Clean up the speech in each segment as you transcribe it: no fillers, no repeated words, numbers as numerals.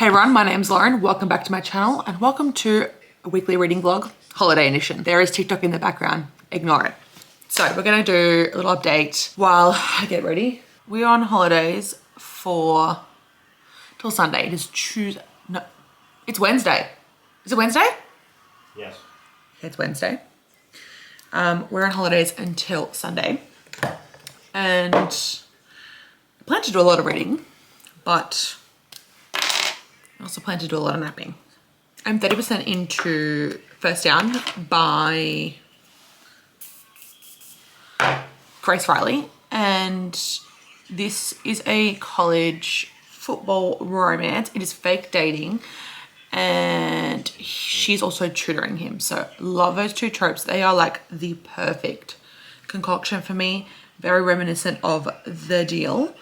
Hey everyone, my name's Lauren. Welcome back to my channel and welcome to a weekly reading vlog, Holiday Edition. There is TikTok in the background, ignore it. So we're gonna do a little update while I get ready. We're on holidays till Sunday. It is Tuesday, no, it's Wednesday. Is it Wednesday? Yes. It's Wednesday. We're on holidays until Sunday. And I plan to do a lot of reading, but I also plan to do a lot of napping. I'm 30% into First Down by Grace Riley, and this is a college football romance. It is fake dating, and she's also tutoring him. So love those two tropes. They are like the perfect concoction for me. Very reminiscent of The Deal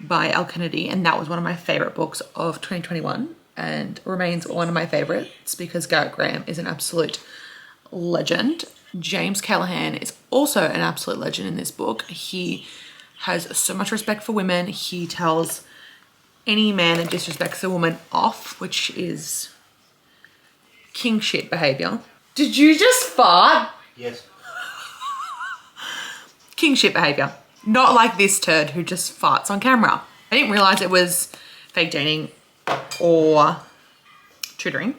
by Elle Kennedy, and that was one of my favorite books of 2021 and remains one of my favorites because Garrett Graham is an absolute legend. James Callahan is also an absolute legend in this book. He has so much respect for women. He tells any man that disrespects a woman off, which is king shit behavior. Did you just fart? Yes. King shit behavior. Not like this turd who just farts on camera. I didn't realize it was fake dating or tutoring,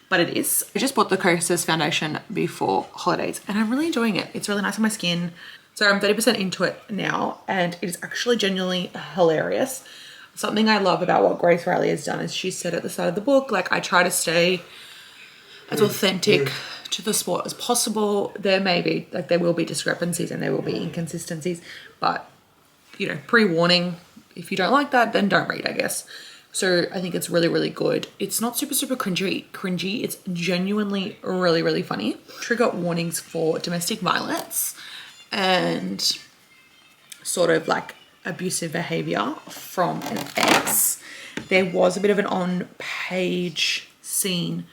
but it is. I just bought the Kosas foundation before holidays and I'm really enjoying it. It's really nice on my skin. So I'm 30% into it now and it is actually genuinely hilarious. Something I love about what Grace Riley has done is she said at the start of the book, like, I try to stay as authentic to the sport as possible. There may be, like, there will be discrepancies and there will be inconsistencies, but, you know, pre-warning, if you don't like that, then don't read, I guess. So I think it's really, really good. It's not super cringy. It's genuinely really, really funny. Trigger warnings for domestic violence and sort of like abusive behavior from an ex. There was a bit of an on-page scene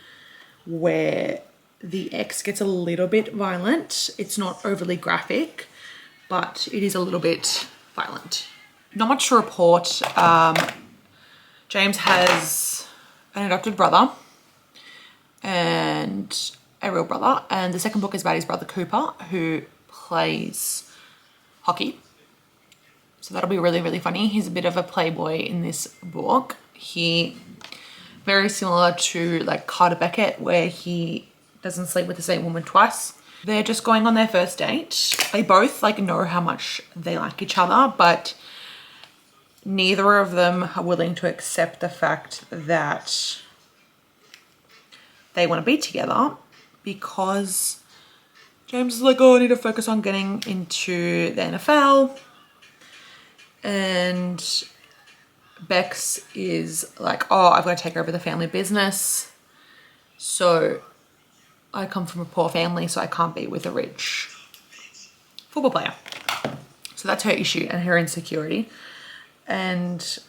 where the ex gets a little bit violent. It's not overly graphic, but it is a little bit violent. Not much to report. James has an adopted brother and a real brother. And the second book is about his brother Cooper, who plays hockey. So that'll be really, really funny. He's a bit of a playboy in this book. He, very similar to like Carter Beckett, where he doesn't sleep with the same woman twice. They're just going on their first date. They both like know how much they like each other, but neither of them are willing to accept the fact that they want to be together because James is like, oh, I need to focus on getting into the NFL. And Bex is like, oh, I've got to take over the family business. So I come from a poor family, so I can't be with a rich football player. So that's her issue and her insecurity. And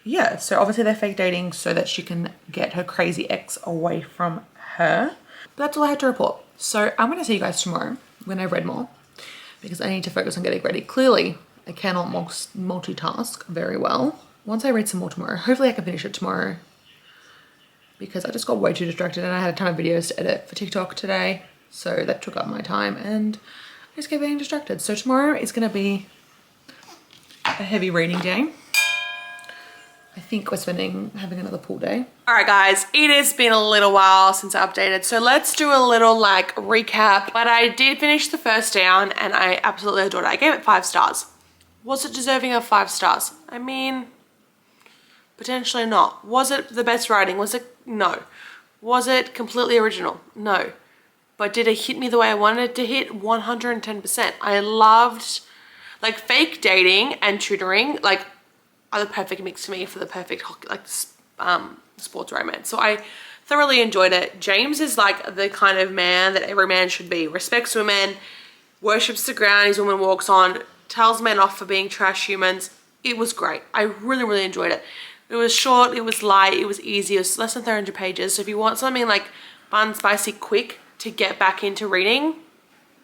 yeah, so obviously they're fake dating so that she can get her crazy ex away from her. But that's all I had to report. So I'm going to see you guys tomorrow when I've read more because I need to focus on getting ready. Clearly, I cannot multitask very well. Once I read some more tomorrow, hopefully I can finish it tomorrow because I just got way too distracted and I had a ton of videos to edit for TikTok today. So that took up my time and I just kept getting distracted. So tomorrow is going to be a heavy reading day. I think we're having another pool day. All right, guys, it has been a little while since I updated. So let's do a little like recap. But I did finish The First Down and I absolutely adored it. I gave it 5 stars. Was it deserving of 5 stars? I mean, potentially not. Was it the best writing? Was it? No. Was it completely original? No. But did it hit me the way I wanted it to hit? 110%. I loved, like, fake dating and tutoring, like, are the perfect mix to me for the perfect hockey, like, sports romance. So I thoroughly enjoyed it. James is like the kind of man that every man should be. Respects women, worships the ground his woman walks on, tells men off for being trash humans. It was great. I really, really enjoyed it. It was short, it was light, it was easy. It was less than 300 pages. So if you want something like fun, spicy, quick to get back into reading,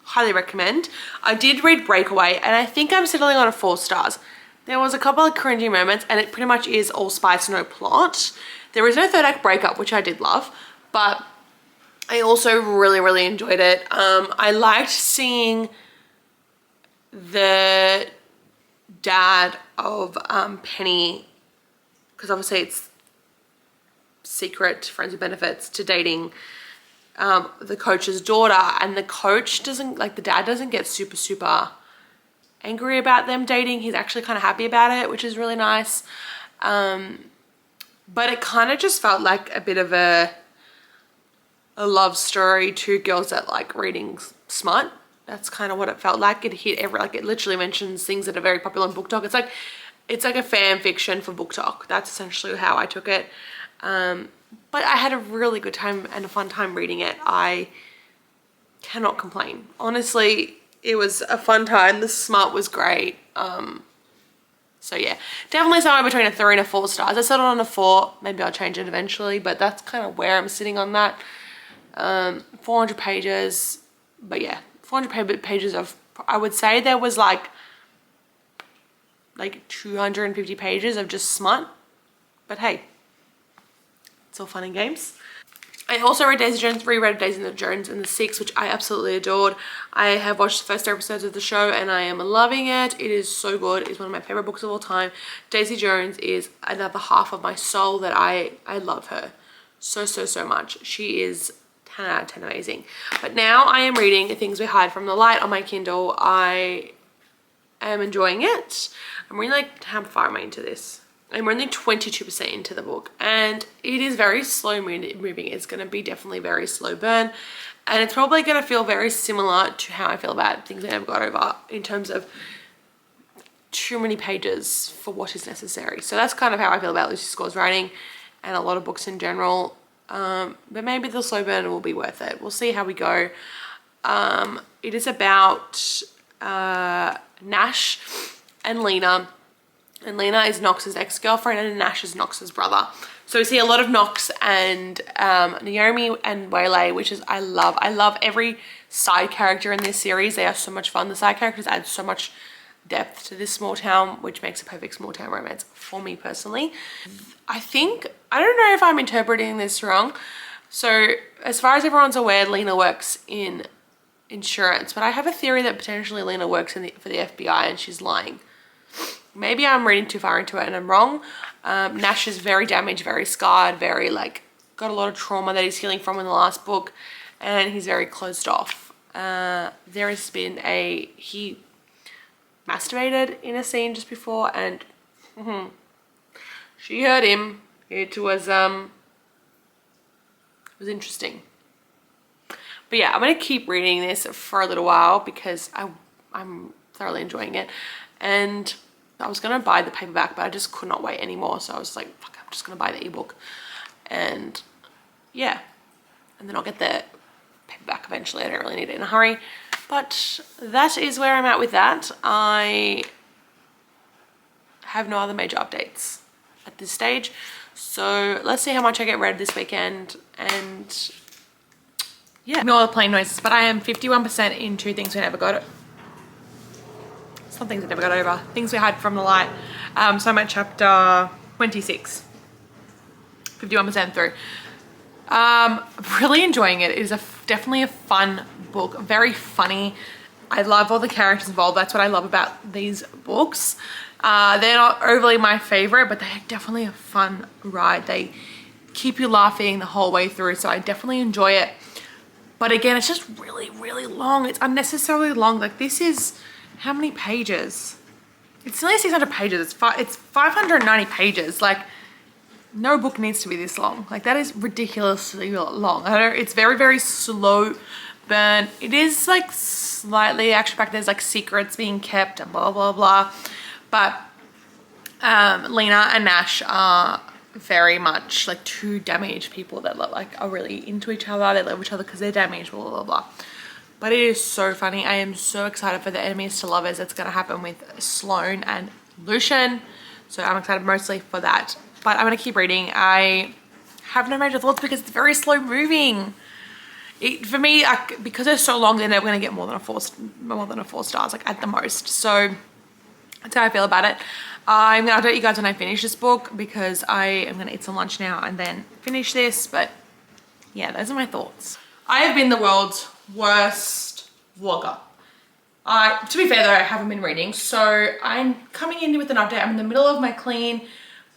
highly recommend. I did read Breakaway and I think I'm settling on a 4 stars. There was a couple of cringy moments, and it pretty much is all spice, no plot. There is no third act breakup, which I did love, but I also really, really enjoyed it. I liked seeing the dad of Penny, because obviously it's secret friends with benefits, to dating the coach's daughter, and the coach doesn't, like the dad doesn't get super angry about them dating. He's actually kind of happy about it, which is really nice. But it kind of just felt like a bit of a love story, two girls that like reading smut. That's kind of what it felt like. It hit it literally mentions things that are very popular in BookTok. It's like a fan fiction for BookTok. That's essentially how I took it. But I had a really good time and a fun time reading it. I cannot complain. Honestly, it was a fun time. The smut was great. So yeah, definitely somewhere between a 3 and a 4 stars. I settled on a 4. Maybe I'll change it eventually, but that's kind of where I'm sitting on that. 400 pages, but yeah, 400 pages of, I would say there was like 250 pages of just smut, but hey, it's all fun and games. I also read Daisy Jones, reread Daisy Jones and the Six, which I absolutely adored. I have watched the first 3 episodes of the show and I am loving it. It is so good. It's one of my favorite books of all time. Daisy Jones is another half of my soul that I love her so much. She is 10 out of 10 amazing. But now I am reading Things We Hide from the Light on my Kindle. I am enjoying it. I'm really like, how far am I into this? I'm only 22% into the book, and it is very slow moving. It's going to be definitely very slow burn, and it's probably going to feel very similar to how I feel about Things I Never Got Over in terms of too many pages for what is necessary. So that's kind of how I feel about Lucy Score's writing and a lot of books in general. But maybe the slow burn will be worth it. We'll see how we go. It is about Nash and Lena. And Lena is Knox's ex-girlfriend and Nash is Knox's brother. So we see a lot of Knox and Naomi and Waylay, which is I love. I love every side character in this series. They are so much fun. The side characters add so much depth to this small town, which makes a perfect small town romance for me personally. I don't know if I'm interpreting this wrong. So as far as everyone's aware, Lena works in insurance, but I have a theory that potentially Lena works for the FBI and she's lying. Maybe I'm reading too far into it and I'm wrong. Nash is very damaged, very scarred, very got a lot of trauma that he's healing from in the last book, and he's very closed off. There has been he masturbated in a scene just before, and she hurt him. It was interesting. But yeah, I'm gonna keep reading this for a little while because I'm thoroughly enjoying it. And I was gonna buy the paperback, but I just could not wait anymore. So I was like, fuck, I'm just gonna buy the ebook. And yeah, and then I'll get the paperback eventually. I don't really need it in a hurry. But that is where I'm at with that. I have no other major updates at this stage. So let's see how much I get read this weekend, and yeah. Ignore the plane noises, but I am 51% into Things We Never Got. Some Things I Never Got Over. Things We Hide from the Light. So I'm at chapter 26. 51% through. Really enjoying it. It is definitely a fun book. Very funny. I love all the characters involved. That's what I love about these books. They're not overly my favorite, but they're definitely a fun ride. They keep you laughing the whole way through, so I definitely enjoy it. But again, it's just really, really long. It's unnecessarily long. Like, this is, how many pages? It's nearly 600 pages. It's 590 pages. Like, no book needs to be this long. Like, that is ridiculously long. It's very, very slow burn. It is like slightly action-packed. There's like secrets being kept and blah, blah, blah. But Lena and Nash are very much like two damaged people that are really into each other. They love each other because they're damaged, blah, blah, blah. But it is so funny. I am so excited for the enemies to lovers that's going to happen with Sloane and Lucian. So I'm excited mostly for that. But I'm going to keep reading. I have no major thoughts because it's very slow moving. For me, because they're so long, they're never going to get more than a 4 stars, like at the most. So that's how I feel about it. I'm gonna update you guys when I finish this book because I am gonna eat some lunch now and then finish this. But yeah, those are my thoughts. I have been the world's worst vlogger. To be fair though, I haven't been reading, so I'm coming in with an update. I'm in the middle of my clean,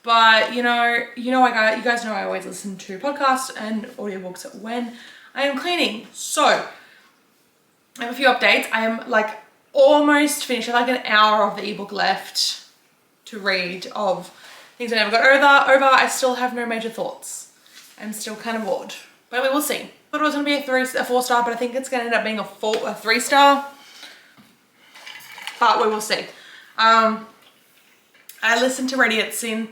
but you guys know I always listen to podcasts and audiobooks when I am cleaning. So I have a few updates. I am like almost finished. I have like an hour of the ebook left to read of things I never got over. I still have no major thoughts. I'm still kind of bored, but we will see. I thought it was gonna be a 4-star, but I think it's gonna end up being a 3-star. But we will see. I listened to Ready It Sin.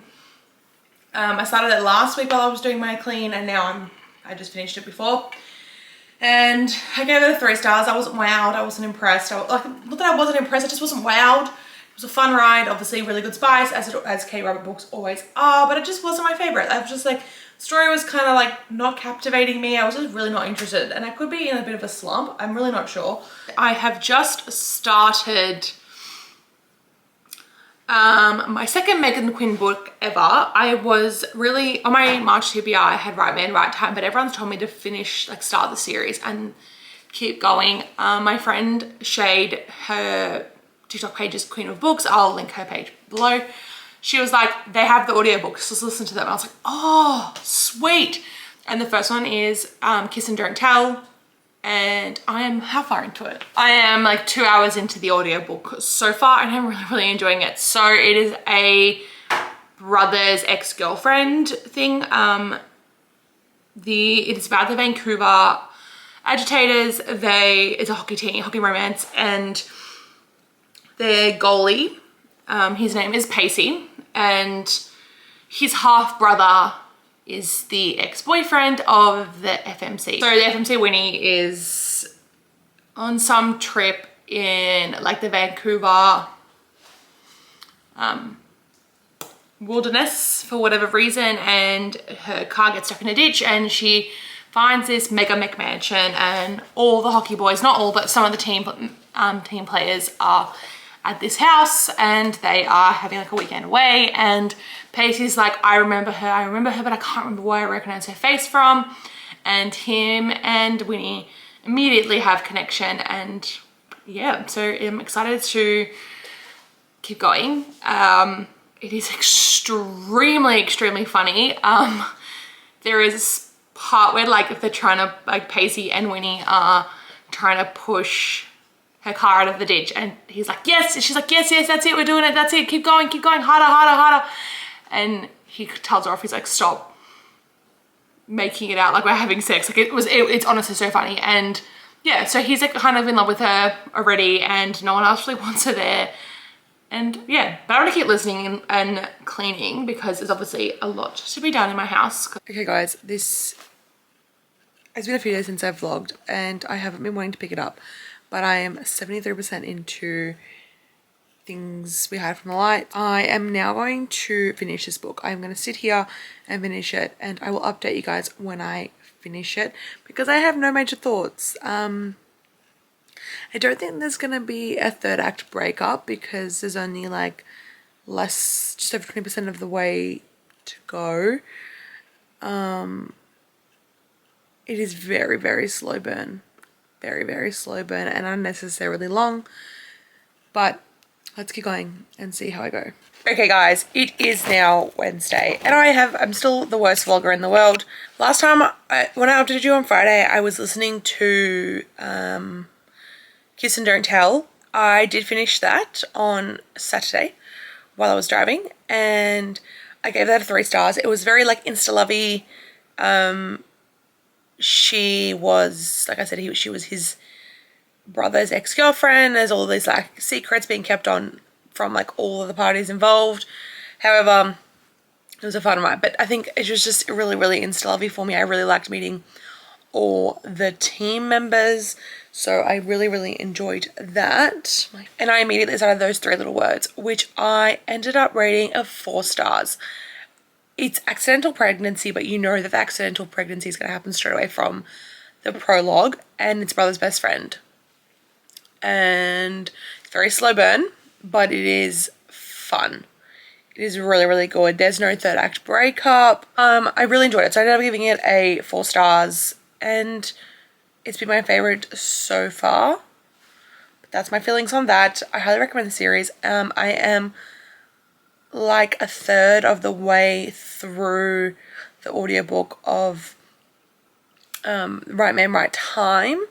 I started it last week while I was doing my clean, and now I just finished it before. And I gave it a 3 stars. I wasn't wowed. I wasn't impressed. Not that I wasn't impressed. I just wasn't wowed. It was a fun ride, obviously really good spice, as Kate Rabbit books always are, but it just wasn't my favorite. I was just like, story was kind of like not captivating me. I was just really not interested, and I could be in a bit of a slump. I'm really not sure. I have just started my second Megan Quinn book ever. I was really, on my March TBR, I had Right Man, Right Time, but everyone's told me to start the series and keep going. My friend Shade, her TikTok page is Queen of Books. I'll link her page below. She was like, they have the audiobooks, just listen to them. I was like, oh, sweet. And the first one is Kiss and Don't Tell. And I am, how far into it? I am like 2 hours into the audiobook so far, and I'm really, really enjoying it. So it is a brother's ex-girlfriend thing. It's about the Vancouver Agitators. It's a hockey team, hockey romance, and their goalie, his name is Pacey, and his half-brother is the ex-boyfriend of the FMC. So the FMC Winnie is on some trip in like the Vancouver wilderness for whatever reason, and her car gets stuck in a ditch, and she finds this mega McMansion, and all the hockey boys, not all, but some of the team players are at this house, and they are having like a weekend away, and Pacey's like, I remember her, but I can't remember where I recognize her face from. And him and Winnie immediately have connection, and yeah, so I'm excited to keep going. It is extremely, extremely funny. There is this part where like they're trying to, like Pacey and Winnie are trying to push her car out of the ditch, and he's like, yes, and she's like, yes, that's it, we're doing it, that's it, keep going, harder, harder, harder. And he tells her off, he's like, stop making it out like we're having sex. Like it's honestly so funny. And yeah, so he's like kind of in love with her already, and no one else really wants her there. And yeah, but I'm gonna keep listening and cleaning because there's obviously a lot to be done in my house. Okay guys, it's been a few days since I've vlogged, and I haven't been wanting to pick it up, but I am 73% into things we had from the light. I am now going to finish this book. I'm going to sit here and finish it, and I will update you guys when I finish it because I have no major thoughts. I don't think there's going to be a third act breakup because there's only like just over 20% of the way to go. It is very, very slow burn. Very, very slow burn and unnecessarily long, but let's keep going and see how I go. Okay guys, it is now Wednesday, and I'm still the worst vlogger in the world. Last time, when I updated you on Friday, I was listening to Kiss and Don't Tell. I did finish that on Saturday while I was driving, and I gave that a 3 stars. It was very like insta-lovey. She was, like I said, she was his brother's ex-girlfriend. There's all these like secrets being kept on from like all of the parties involved. However, it was a fun ride, but I think it was just really, really insta-lovey for me. I really liked meeting all the team members, so I really, really enjoyed that. And I immediately started those 3 little words, which I ended up rating a 4 stars. It's accidental pregnancy, but you know that the accidental pregnancy is going to happen straight away from the prologue, and it's brother's best friend. And it's very slow burn, but it is fun. It is really, really good. There's no third act breakup. I really enjoyed it. So I ended up giving it a 4 stars and it's been my favorite so far. But that's my feelings on that. I highly recommend the series. I am like a third of the way through the audiobook of Right Man, Right Time.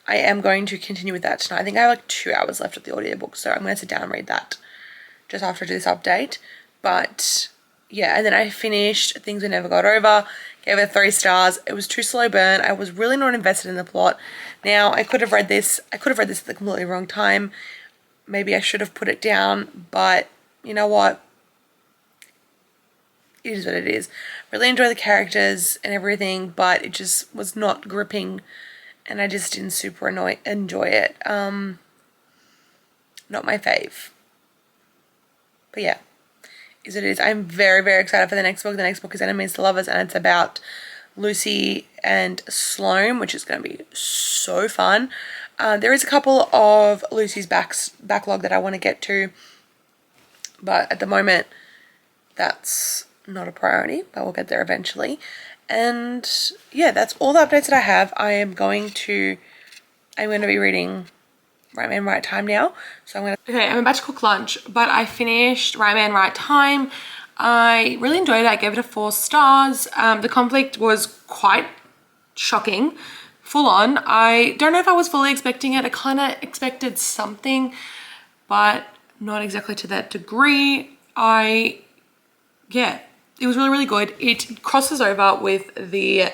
I am going to continue with that tonight. I think I have like 2 hours left of the audiobook, so I'm going to sit down and read that just after I do this update. But yeah, and then I finished Things We Never Got Over, gave it 3 stars. It was too slow burn. I was really not invested in the plot. Now, I could have read this at the completely wrong time. Maybe I should have put it down, but you know what? It is what it is. Really enjoy the characters and everything, but it just was not gripping and I just didn't super enjoy it. Not my fave. But yeah, is what it is. I'm very, very excited for the next book. The next book is Enemies to Lovers and it's about Lucy and Sloane, which is going to be so fun. There is a couple of Lucy's backlog that I want to get to, but at the moment that's not a priority, but we'll get there eventually. And yeah, that's all the updates that I have. I'm going to be reading Right Man, Right Time now. So okay, I'm about to cook lunch, but I finished Right Man, Right Time. I really enjoyed it. I gave it a 4 stars. The conflict was quite shocking, full on. I don't know if I was fully expecting it. I kind of expected something, but not exactly to that degree. Yeah, it was really, really good. It crosses over with the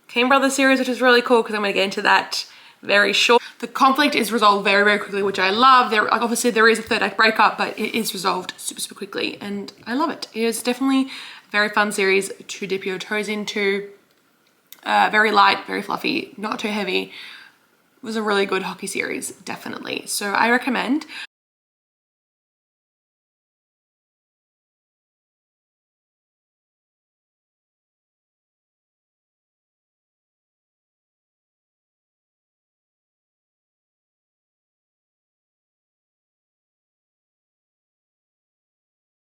Kane Brothers series, which is really cool because I'm going to get into that very short. The conflict is resolved very, very quickly, which I love. Obviously there is a third act breakup, but it is resolved super, super quickly and I love it. It is definitely a very fun series to dip your toes into. Very light, very fluffy, not too heavy. It was a really good hockey series, definitely. So I recommend.